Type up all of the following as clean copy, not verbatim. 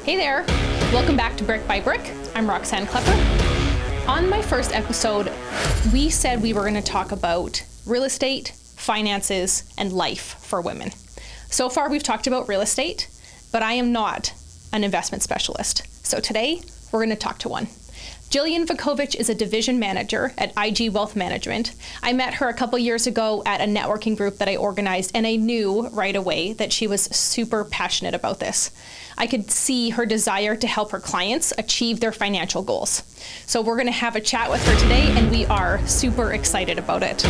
Hey there, welcome back to Brick by Brick. I'm Roxann Klepper. On my first episode, we said we were going to talk about real estate, finances, and life for women. So far, we've talked about real estate, but I am not an investment specialist. So today, we're going to talk to one. Jillian Vukovich is a division manager at IG Wealth Management. I met her a couple years ago at a networking group that I organized, and I knew right away that she was super passionate about this. I could see her desire to help her clients achieve their financial goals. So we're going to have a chat with her today, and we are super excited about it.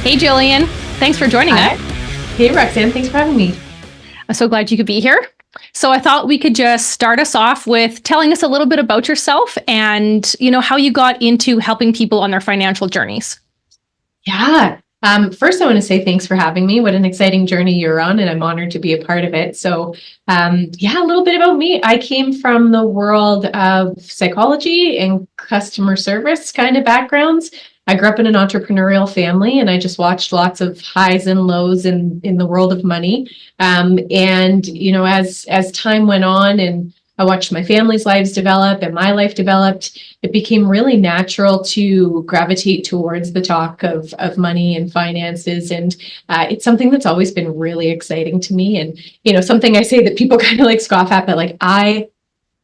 Hey, Jillian. Thanks for joining us. Hey, Roxann. Thanks for having me. I'm so glad you could be here. So I thought we could just start us off with telling us a little bit about yourself and, how you got into helping people on their financial journeys. Yeah. First, I want to say thanks for having me. What an exciting journey you're on, and I'm honored to be a part of it. So, a little bit about me. I came from the world of psychology and customer service kind of backgrounds. I grew up in an entrepreneurial family, and I just watched lots of highs and lows in the world of money. As time went on and I watched my family's lives develop and my life developed, it became really natural to gravitate towards the talk of money and finances. And it's something that's always been really exciting to me. And, something I say that people kind of like scoff at, but I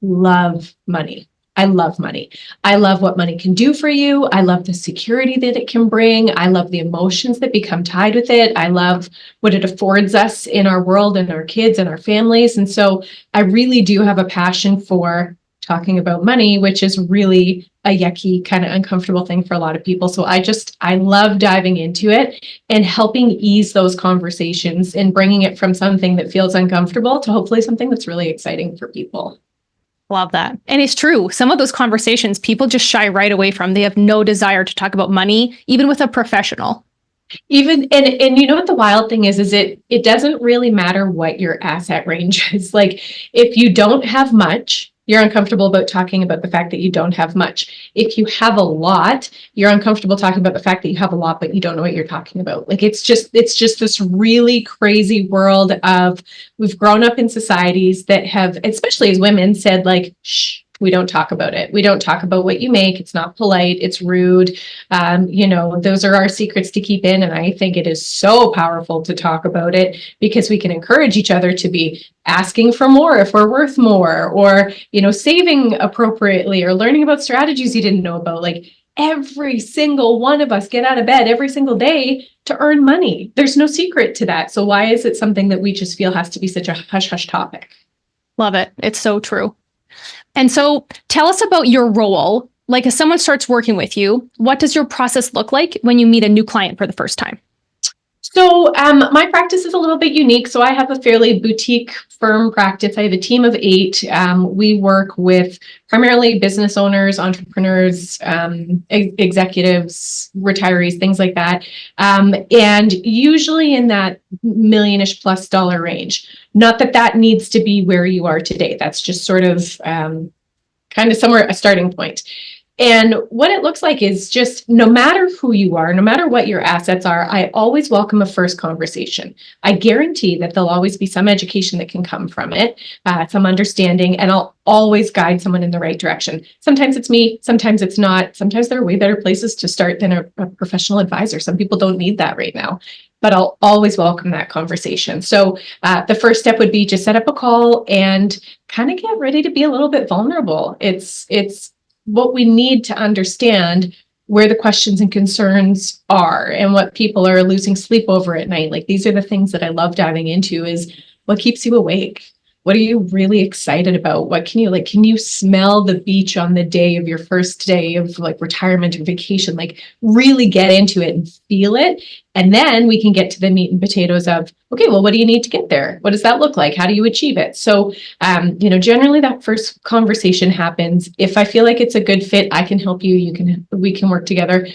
love money. I love money. I love what money can do for you. I love the security that it can bring. I love the emotions that become tied with it. I love what it affords us in our world and our kids and our families. And so I really do have a passion for talking about money, which is really a yucky, kind of uncomfortable thing for a lot of people. So I love diving into it and helping ease those conversations and bringing it from something that feels uncomfortable to hopefully something that's really exciting for people. Love that. And it's true. Some of those conversations people just shy right away from. They have no desire to talk about money, even with a professional. And you know what the wild thing is it doesn't really matter what your asset range is. Like if you don't have much, you're uncomfortable about talking about the fact that you don't have much. If you have a lot, you're uncomfortable talking about the fact that you have a lot, but you don't know what you're talking about. Like it's just this really crazy world of, we've grown up in societies that have, especially as women, said shh, we don't talk about it. We don't talk about what you make. It's not polite. It's rude. Those are our secrets to keep in. And I think it is so powerful to talk about it because we can encourage each other to be asking for more if we're worth more, or, saving appropriately, or learning about strategies you didn't know about. Like every single one of us get out of bed every single day to earn money. There's no secret to that. So why is it something that we just feel has to be such a hush-hush topic? Love it. It's so true. And so tell us about your role. Like if someone starts working with you, what does your process look like when you meet a new client for the first time? So my practice is a little bit unique. So I have a fairly boutique firm practice. I have a team of 8. We work with primarily business owners, entrepreneurs, executives, retirees, things like that. And usually in that million-ish plus dollar range. Not that needs to be where you are today. That's just sort of kind of somewhere a starting point. And what it looks like is just no matter who you are, no matter what your assets are, I always welcome a first conversation. I guarantee that there'll always be some education that can come from it, some understanding, and I'll always guide someone in the right direction. Sometimes it's me, sometimes it's not. Sometimes there are way better places to start than a professional advisor. Some people don't need that right now, but I'll always welcome that conversation. So the first step would be just set up a call and kind of get ready to be a little bit vulnerable. It's what we need to understand where the questions and concerns are and what people are losing sleep over at night. Like these are the things that I love diving into is what keeps you awake? What are you really excited about? What can you smell the beach on the day of your first day of retirement or vacation? Like really get into it and feel it. And then we can get to the meat and potatoes of, okay, well, what do you need to get there? What does that look like? How do you achieve it? So, generally that first conversation happens. If I feel like it's a good fit, I can help you. We can work together.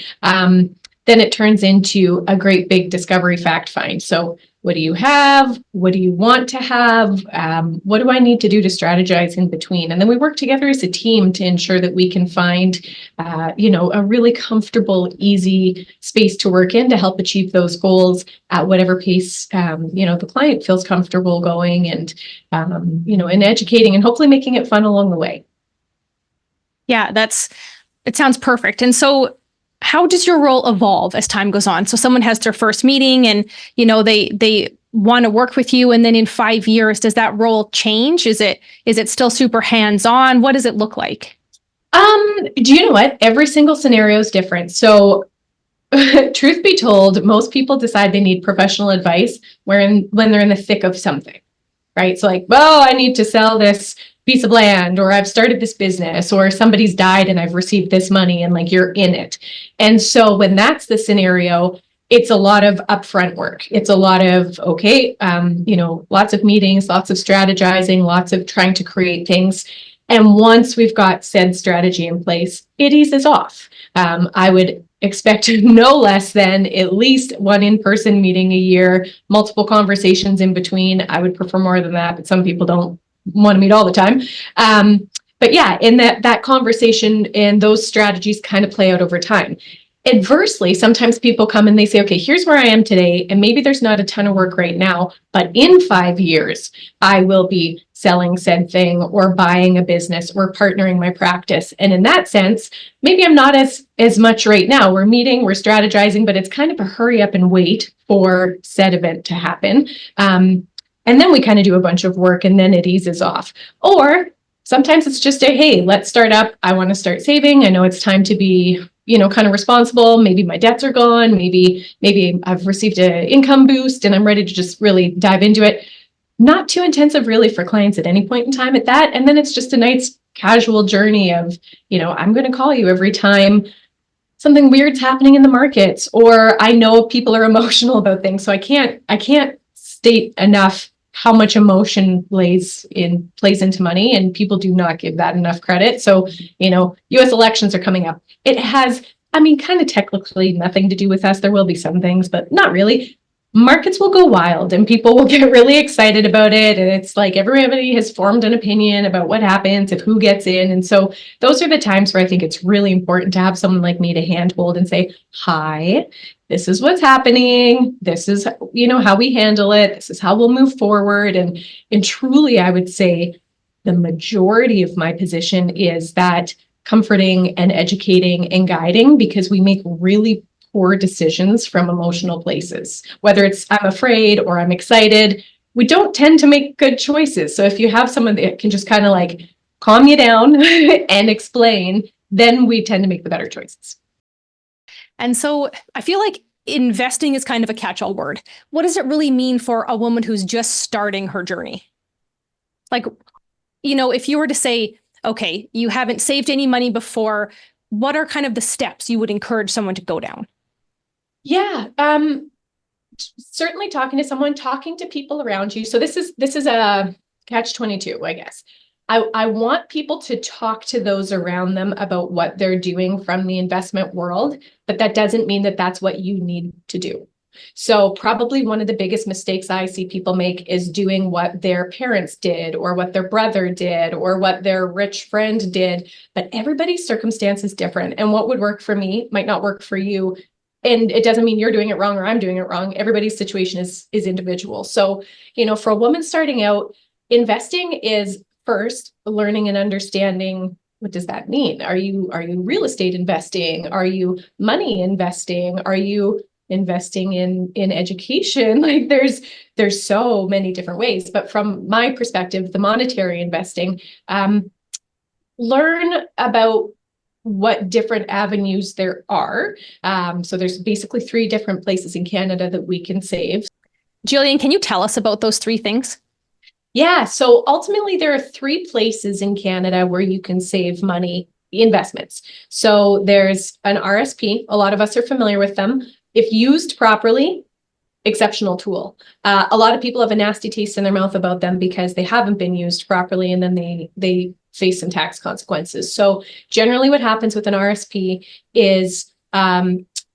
Then then it turns into a great big discovery fact find. So what do you have? What do you want to have? What do I need to do to strategize in between? And then we work together as a team to ensure that we can find, a really comfortable, easy space to work in to help achieve those goals at whatever pace, the client feels comfortable going and, and educating and hopefully making it fun along the way. Yeah, it sounds perfect. And so how does your role evolve as time goes on? So someone has their first meeting and, they want to work with you. And then in 5 years, does that role change? Is it still super hands-on? What does it look like? Do you know what? Every single scenario is different. So truth be told, most people decide they need professional advice when they're in the thick of something, right? So like, well, I need to sell this piece of land, or I've started this business, or somebody's died and I've received this money, and like you're in it. And so when that's the scenario, it's a lot of upfront work. It's a lot of, lots of meetings, lots of strategizing, lots of trying to create things. And once we've got said strategy in place, it eases off. I would expect no less than at least one in-person meeting a year, multiple conversations in between. I would prefer more than that, but some people don't want to meet all the time. But yeah, in that conversation and those strategies kind of play out over time. Adversely, sometimes people come and they say, okay, here's where I am today, and maybe there's not a ton of work right now, but in 5 years, I will be selling said thing or buying a business or partnering my practice. And in that sense, maybe I'm not as much right now. We're meeting, we're strategizing, but it's kind of a hurry up and wait for said event to happen. And then we kind of do a bunch of work and then it eases off. Or sometimes it's just hey, let's start up. I want to start saving. I know it's time to be, kind of responsible. Maybe my debts are gone. Maybe I've received an income boost and I'm ready to just really dive into it. Not too intensive really for clients at any point in time at that. And then it's just a nice casual journey of, I'm going to call you every time something weird's happening in the markets, or I know people are emotional about things. So I can't state enough how much emotion plays into money, and people do not give that enough credit. So, US elections are coming up. It has, kind of technically nothing to do with us. There will be some things, but not really. Markets will go wild and people will get really excited about it. And it's like everybody has formed an opinion about what happens if who gets in. And so those are the times where I think it's really important to have someone like me to handhold and say, hi, this is what's happening. This is, how we handle it. This is how we'll move forward. And truly, I would say the majority of my position is that comforting and educating and guiding, because we make really poor decisions from emotional places. Whether it's I'm afraid or I'm excited, we don't tend to make good choices. So if you have someone that can just kind of like calm you down and explain, then we tend to make the better choices. And so I feel like investing is kind of a catch-all word. What does it really mean for a woman who's just starting her journey? Like, if you were to say, okay, you haven't saved any money before, what are kind of the steps you would encourage someone to go down? Yeah, certainly talking to people around you. So this is a catch-22, I guess. I want people to talk to those around them about what they're doing from the investment world, but that doesn't mean that that's what you need to do. So probably one of the biggest mistakes I see people make is doing what their parents did or what their brother did or what their rich friend did, but everybody's circumstance is different. And what would work for me might not work for you. And it doesn't mean you're doing it wrong or I'm doing it wrong. Everybody's situation is individual. So, for a woman starting out, investing is first learning and understanding, what does that mean? Are you real estate investing? Are you money investing? Are you investing in education? Like there's so many different ways. But from my perspective, the monetary investing, learn about what different avenues there are. So there's basically 3 different places in Canada that we can save. Jillian, can you tell us about those 3 things? Yeah, so ultimately there are 3 places in Canada where you can save money investments. So there's an RSP. A lot of us are familiar with them. If used properly, exceptional tool. A lot of people have a nasty taste in their mouth about them because they haven't been used properly, and then they face some tax consequences. So generally what happens with an RSP is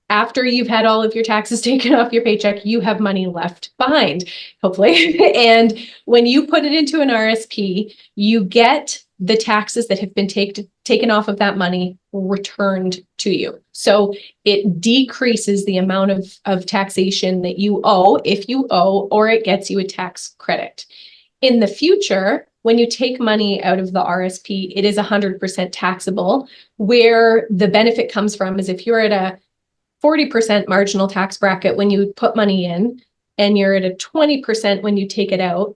after you've had all of your taxes taken off your paycheck, you have money left behind, hopefully. And when you put it into an RSP, you get the taxes that have been taken off of that money returned to you. So it decreases the amount of taxation that you owe, if you owe, or it gets you a tax credit. In the future, when you take money out of the RSP, it is 100% taxable. Where the benefit comes from is if you're at a 40% marginal tax bracket when you put money in, and you're at a 20% when you take it out,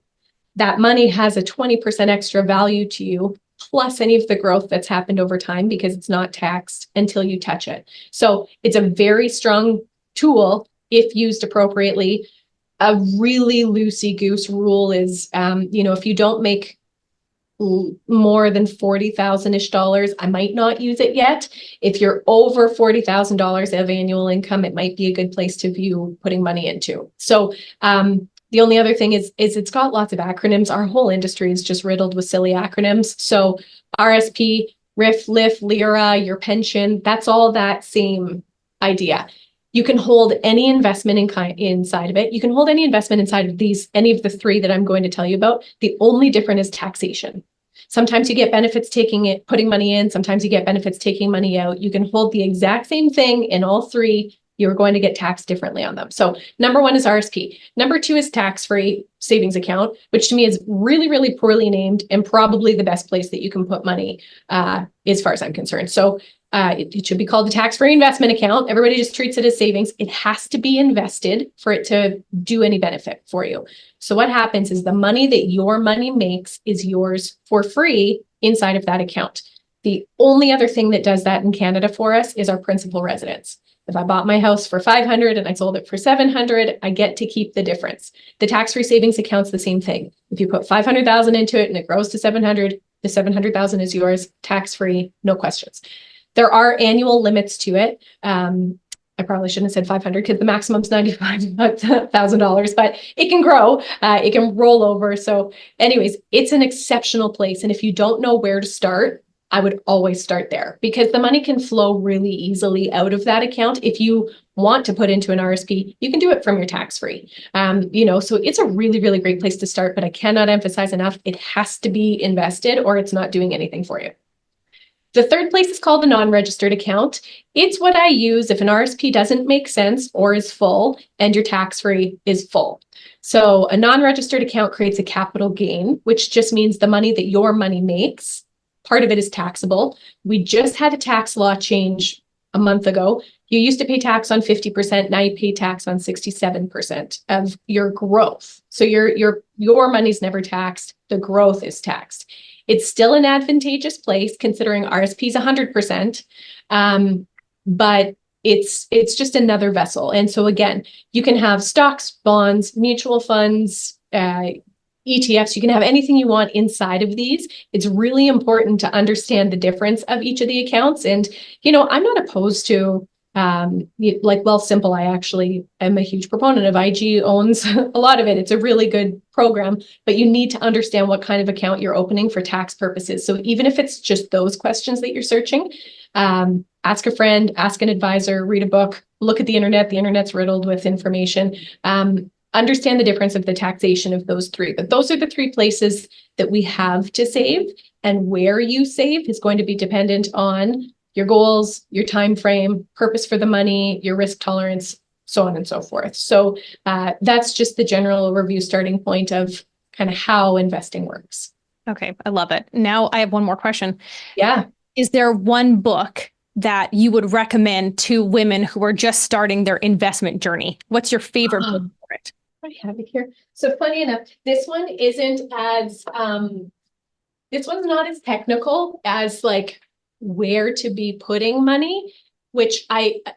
that money has a 20% extra value to you, plus any of the growth that's happened over time because it's not taxed until you touch it. So it's a very strong tool if used appropriately. A really loosey-goose rule is, if you don't make more than $40,000-ish, I might not use it yet. If you're over $40,000 of annual income, it might be a good place to view putting money into. So the only other thing is it's got lots of acronyms. Our whole industry is just riddled with silly acronyms. So RSP, RIF, LIF, LIRA, your pension, that's all that same idea. You can hold any investment inside of it. You can hold any investment inside of any of the three that I'm going to tell you about. The only difference is taxation. Sometimes you get benefits putting money in. Sometimes you get benefits taking money out. You can hold the exact same thing in all three. You're going to get taxed differently on them. So number one is RSP. Number two is tax-free savings account, which to me is really, really poorly named and probably the best place that you can put money as far as I'm concerned. So it should be called the tax-free investment account. Everybody just treats it as savings. It has to be invested for it to do any benefit for you. So what happens is the money that your money makes is yours for free inside of that account. The only other thing that does that in Canada for us is our principal residence. If I bought my house for $500 and I sold it for $700, I get to keep the difference. The tax-free savings account's the same thing. If you put $500,000 into it and it grows to $700, the $700,000 is yours, tax-free, no questions. There are annual limits to it. I probably shouldn't have said 500 because the maximum is $95,000, but it can grow, it can roll over. So anyways, it's an exceptional place. And if you don't know where to start, I would always start there because the money can flow really easily out of that account. If you want to put into an RSP, you can do it from your tax-free. So it's a really, really great place to start, but I cannot emphasize enough, it has to be invested or it's not doing anything for you. The third place is called a non-registered account. It's what I use if an RSP doesn't make sense or is full and your tax-free is full. So a non-registered account creates a capital gain, which just means the money that your money makes, part of it is taxable. We just had a tax law change a month ago. You used to pay tax on 50%, now you pay tax on 67% of your growth. So your money's never taxed, the growth is taxed. It's still an advantageous place considering RSP is 100%, but it's just another vessel. And so again, you can have stocks, bonds, mutual funds, ETFs, you can have anything you want inside of these. It's really important to understand the difference of each of the accounts. And, I'm not opposed to Wealthsimple. I actually am a huge proponent of. IG owns a lot of it. It's a really good program, but you need to understand what kind of account you're opening for tax purposes. So even if it's just those questions that you're searching, ask a friend, ask an advisor, read a book, look at the internet. The internet's riddled with information. Understand the difference of the taxation of those three. But those are the three places that we have to save, and where you save is going to be dependent on your goals, your time frame, purpose for the money, your risk tolerance, so on and so forth. So that's just the general overview starting point of kind of how investing works. Okay, I love it. Now I have one more question. Yeah. Is there one book that you would recommend to women who are just starting their investment journey? What's your favorite book for it? I have it here. So funny enough, this one isn't as, this one's not as technical as like where to be putting money, which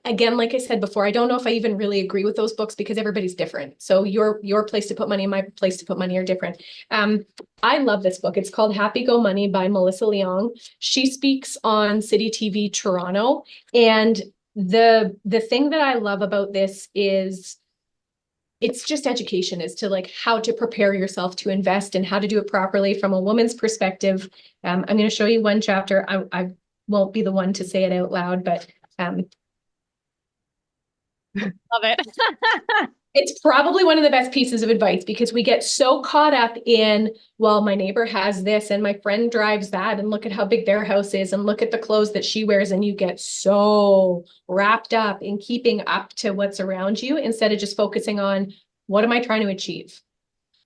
again, like I said before, I don't know if I even really agree with those books because everybody's different. So your place to put money and my place to put money are different. I love this book. It's called Happy Go Money by Melissa Leong. She speaks on City TV Toronto. And the thing that I love about this is it's just education as to like how to prepare yourself to invest and how to do it properly from a woman's perspective. I'm going to show you one chapter. I won't be the one to say it out loud, but Love it. It's probably one of the best pieces of advice because we get so caught up in, well, my neighbor has this and my friend drives that, and look at how big their house is and look at the clothes that she wears. And you get so wrapped up in keeping up to what's around you instead of just focusing on, what am I trying to achieve?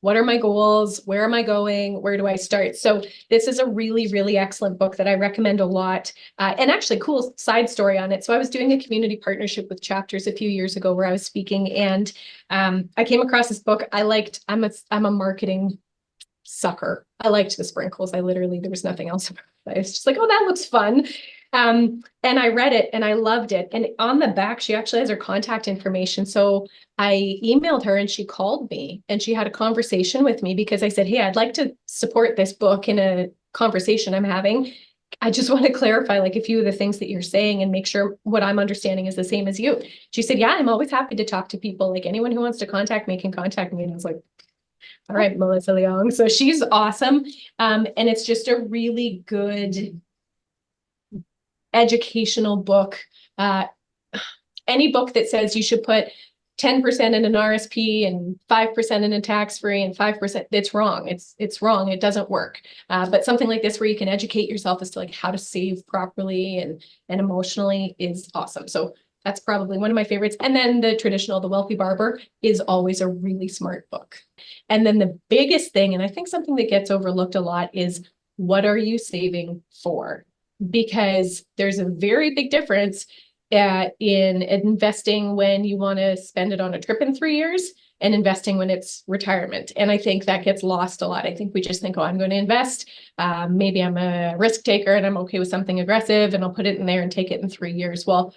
What are my goals? Where am I going? Where do I start? So this is a really, really excellent book that I recommend a lot. And actually, cool side story on it. So I was doing a community partnership with Chapters a few years ago where I was speaking, and I came across this book. I'm a marketing sucker. I liked the sprinkles. There was nothing else about it. I was just like, oh, that looks fun. And I read it and I loved it. And on the back, she actually has her contact information. So I emailed her and she called me and she had a conversation with me because I said, hey, I'd like to support this book in a conversation I'm having. I just want to clarify like a few of the things that you're saying and make sure what I'm understanding is the same as you. She said, yeah, I'm always happy to talk to people. Like anyone who wants to contact me can contact me. And I was like, all right, Melissa Leong. So she's awesome. And it's just a really good educational book. Any book that says you should put 10% in an RSP and 5% in a tax-free and 5%, it's wrong. It's wrong. It doesn't work. But something like this where you can educate yourself as to like how to save properly and emotionally is awesome. So that's probably one of my favorites. And then the Wealthy Barber is always a really smart book. And then the biggest thing, and I think something that gets overlooked a lot, is what are you saving for? Because there's a very big difference in investing when you want to spend it on a trip in 3 years and investing when it's retirement. And I think that gets lost a lot. I think we just think, oh, I'm going to invest. Maybe I'm a risk taker and I'm okay with something aggressive and I'll put it in there and take it in 3 years. Well,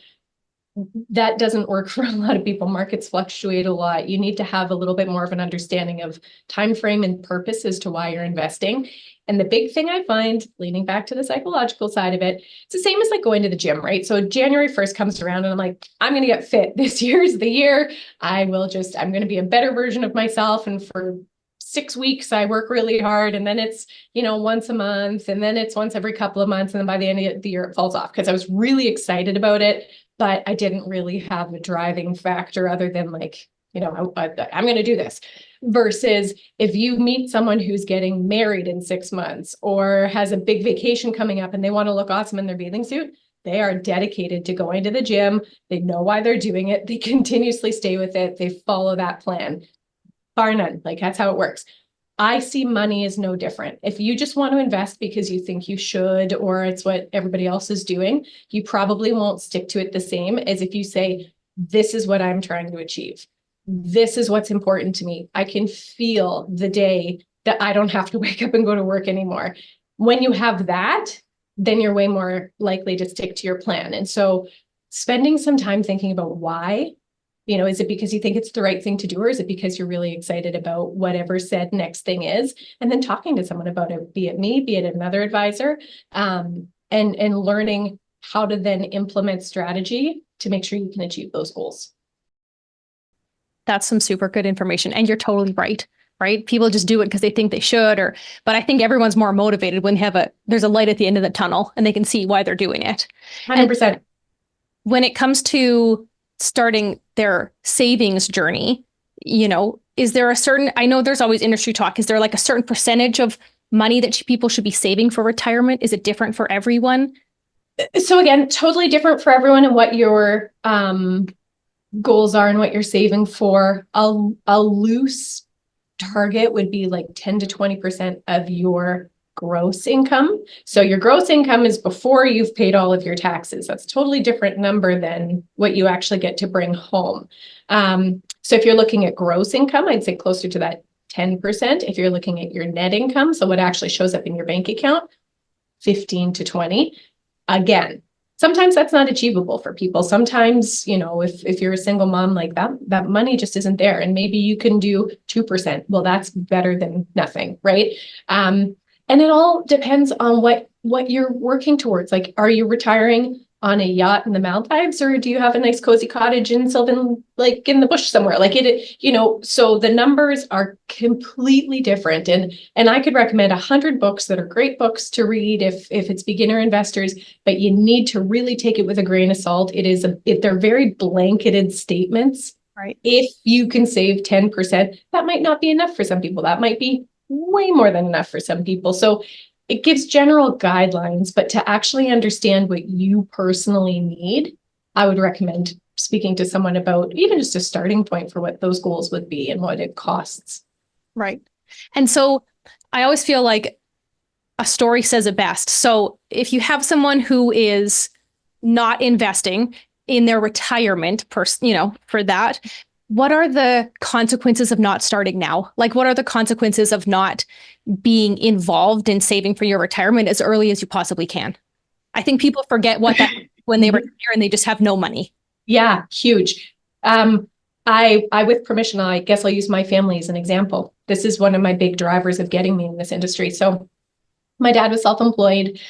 that doesn't work for a lot of people. Markets fluctuate a lot. You need to have a little bit more of an understanding of time frame and purpose as to why you're investing. And the big thing I find, leaning back to the psychological side of it, it's the same as like going to the gym, right? So January 1st comes around and I'm like, I'm going to get fit. This year's the year. I'm going to be a better version of myself. And for 6 weeks, I work really hard. And then it's, once a month, and then it's once every couple of months. And then by the end of the year, it falls off because I was really excited about it, but I didn't really have a driving factor other than like, I'm going to do this. Versus if you meet someone who's getting married in 6 months or has a big vacation coming up and they want to look awesome in their bathing suit, they are dedicated to going to the gym. They know why they're doing it. They continuously stay with it. They follow that plan. Bar none. Like that's how it works. I see money as no different. If you just want to invest because you think you should, or it's what everybody else is doing, you probably won't stick to it the same as if you say, this is what I'm trying to achieve. This is what's important to me. I can feel the day that I don't have to wake up and go to work anymore. When you have that, then you're way more likely to stick to your plan. And so spending some time thinking about why, is it because you think it's the right thing to do, or is it because you're really excited about whatever said next thing is? And then talking to someone about it, be it me, be it another advisor, and learning how to then implement strategy to make sure you can achieve those goals. That's some super good information. And you're totally right, right? People just do it because they think they should, but I think everyone's more motivated when there's a light at the end of the tunnel and they can see why they're doing it. 100%. And when it comes to starting their savings journey, is there I know there's always industry talk. Is there like a certain percentage of money that people should be saving for retirement? Is it different for everyone? So again, totally different for everyone and what your goals are and what you're saving for. A loose target would be like 10 to 20% of your gross income. So your gross income is before you've paid all of your taxes. That's a totally different number than what you actually get to bring home. So if you're looking at gross income, I'd say closer to that 10%. If you're looking at your net income, so what actually shows up in your bank account, 15 to 20. Again, sometimes that's not achievable for people. Sometimes, if you're a single mom, like that money just isn't there. And maybe you can do 2%. Well, that's better than nothing, right? And it all depends on what you're working towards. Like, are you retiring on a yacht in the Maldives, or do you have a nice cozy cottage in Sylvan, like in the bush somewhere? Like so the numbers are completely different. And I could recommend 100 books that are great books to read if it's beginner investors, but you need to really take it with a grain of salt. They're very blanketed statements. Right. If you can save 10%, that might not be enough for some people. That might be way more than enough for some people. So it gives general guidelines, but to actually understand what you personally need, I would recommend speaking to someone about even just a starting point for what those goals would be and what it costs. Right. And so I always feel like a story says it best. So if you have someone who is not investing in their retirement, for that, what are the consequences of not starting now? Like, what are the consequences of not being involved in saving for your retirement as early as you possibly can? I think people forget what that when they retire and they just have no money. Yeah, huge. I, with permission, I guess I'll use my family as an example. This is one of my big drivers of getting me in this industry. So my dad was self-employed,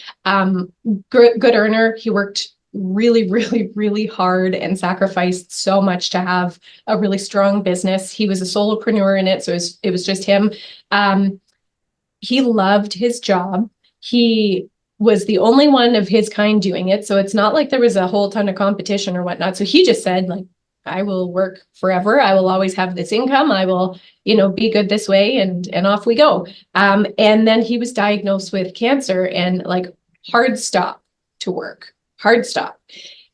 good earner. He worked really, really, really hard and sacrificed so much to have a really strong business. He was a solopreneur in it, so it was just him. He loved his job. He was the only one of his kind doing it, so it's not like there was a whole ton of competition or whatnot. So he just said, like, I will work forever. I will always have this income. I will, be good this way, and off we go. And then he was diagnosed with cancer and like hard stop to work. Hard stop.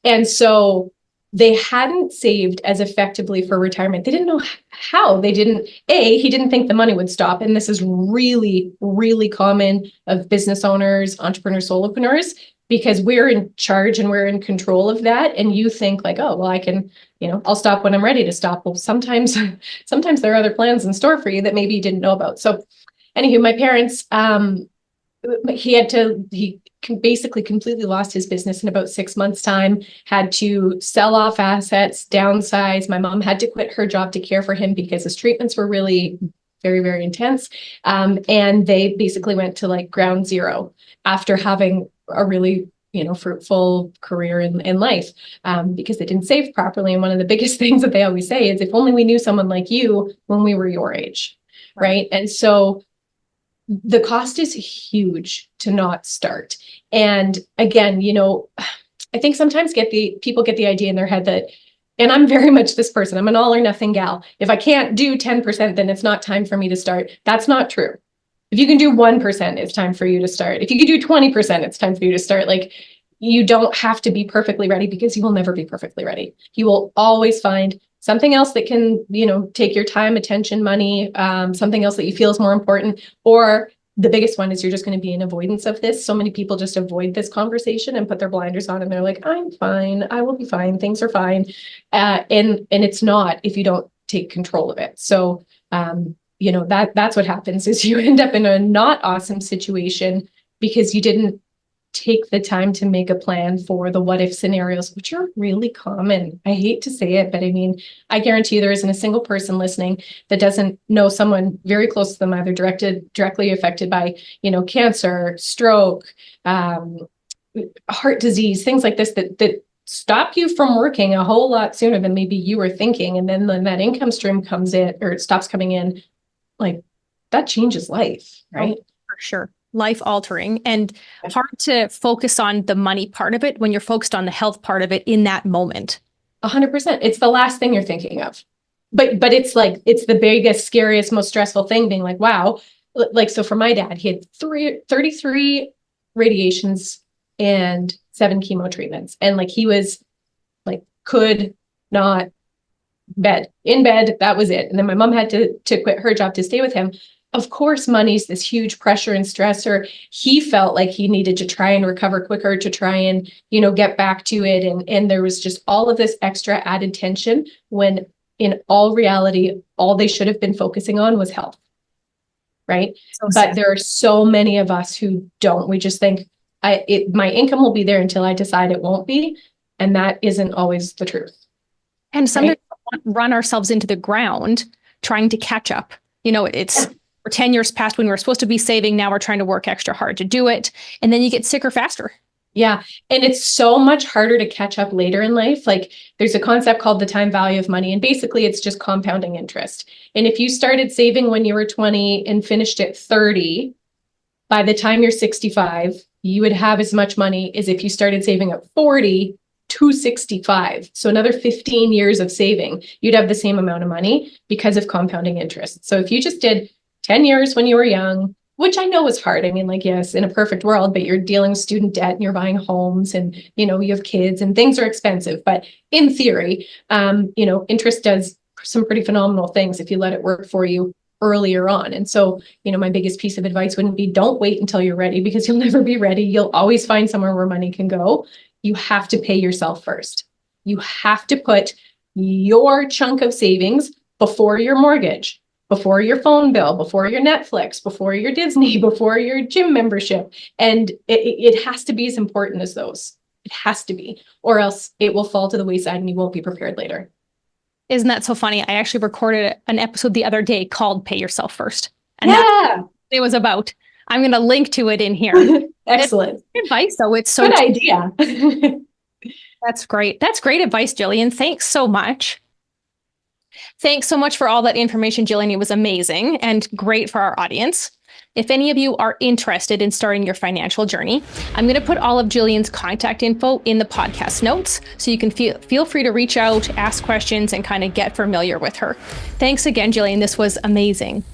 And so they hadn't saved as effectively for retirement. They didn't know how. He didn't think the money would stop. And this is really, really common of business owners, entrepreneurs, solopreneurs, because we're in charge and we're in control of that. And you think like, oh, well, I can, I'll stop when I'm ready to stop. Well, sometimes there are other plans in store for you that maybe you didn't know about. So anywho, my parents, he basically completely lost his business in about 6 months' time, had to sell off assets, downsize. My mom had to quit her job to care for him because his treatments were really very, very intense. And they basically went to like ground zero after having a really, fruitful career in life, because they didn't save properly. And one of the biggest things that they always say is, if only we knew someone like you when we were your age, right? And so the cost is huge to not start. And again, I think sometimes people get the idea in their head that, and I'm very much this person, I'm an all or nothing gal. If I can't do 10%, then it's not time for me to start. That's not true. If you can do 1%, it's time for you to start. If you can do 20%, it's time for you to start. Like, you don't have to be perfectly ready, because you will never be perfectly ready. You will always find something else that can, take your time, attention, money, something else that you feel is more important. Or the biggest one is you're just going to be in avoidance of this. So many people just avoid this conversation and put their blinders on, and they're like, I'm fine. I will be fine. Things are fine. And it's not if you don't take control of it. So, that's what happens is you end up in a not awesome situation because you didn't take the time to make a plan for the what if scenarios, which are really common. I hate to say it, but I mean, I guarantee there isn't a single person listening that doesn't know someone very close to them, either directly affected by, cancer, stroke, heart disease, things like this that stop you from working a whole lot sooner than maybe you were thinking. And then when that income stream comes in, or it stops coming in, like, that changes life, right? Oh, for sure. Life altering, and hard to focus on the money part of it when you're focused on the health part of it in that moment. 100%. It's the last thing you're thinking of. But it's like, it's the biggest, scariest, most stressful thing, being like, wow. Like, so for my dad, he had 33 radiations and 7 chemo treatments. And like, he was like, could not in bed. That was it. And then my mom had to quit her job to stay with him. Of course, money's this huge pressure and stressor. He felt like he needed to try and recover quicker, to try and, get back to it. And there was just all of this extra added tension, when in all reality, all they should have been focusing on was health. Right. But there are so many of us who don't. We just think my income will be there until I decide it won't be. And that isn't always the truth. And sometimes we run ourselves into the ground trying to catch up. We're 10 years past when we're supposed to be saving. Now we're trying to work extra hard to do it. And then you get sicker faster. Yeah. And it's so much harder to catch up later in life. Like there's a concept called the time value of money. And basically it's just compounding interest. And if you started saving when you were 20 and finished at 30, by the time you're 65, you would have as much money as if you started saving at 40 to 65. So another 15 years of saving, you'd have the same amount of money because of compounding interest. So if you just did 10 years when you were young, which I know is hard. I mean, like, yes, in a perfect world, but you're dealing with student debt and you're buying homes and, you have kids and things are expensive. But in theory, interest does some pretty phenomenal things if you let it work for you earlier on. And so, my biggest piece of advice wouldn't be don't wait until you're ready because you'll never be ready. You'll always find somewhere where money can go. You have to pay yourself first. You have to put your chunk of savings before your mortgage, before your phone bill, before your Netflix, before your Disney, before your gym membership. And it has to be as important as those. It has to be, or else it will fall to the wayside and you won't be prepared later. Isn't that so funny? I actually recorded an episode the other day called Pay Yourself First. And yeah, that's what it was about. I'm going to link to it in here. Excellent. It's advice, though. It's so good idea. That's great. That's great advice, Jillian. Thanks so much. Thanks so much for all that information, Jillian. It was amazing and great for our audience. If any of you are interested in starting your financial journey, I'm going to put all of Jillian's contact info in the podcast notes, so you can feel free to reach out, ask questions, and kind of get familiar with her. Thanks again, Jillian. This was amazing.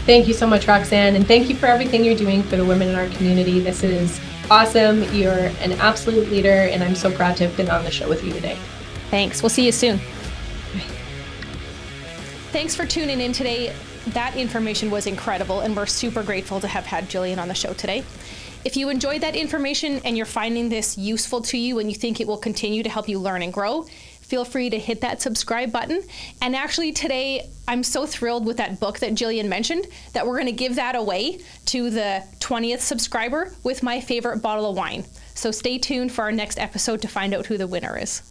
Thank you so much, Roxann. And thank you for everything you're doing for the women in our community. This is awesome. You're an absolute leader, and I'm so proud to have been on the show with you today. Thanks. We'll see you soon. Thanks for tuning in today. That information was incredible, and we're super grateful to have had Jillian on the show today. If you enjoyed that information and you're finding this useful to you and you think it will continue to help you learn and grow, feel free to hit that subscribe button. And actually today, I'm so thrilled with that book that Jillian mentioned that we're going to give that away to the 20th subscriber with my favorite bottle of wine. So stay tuned for our next episode to find out who the winner is.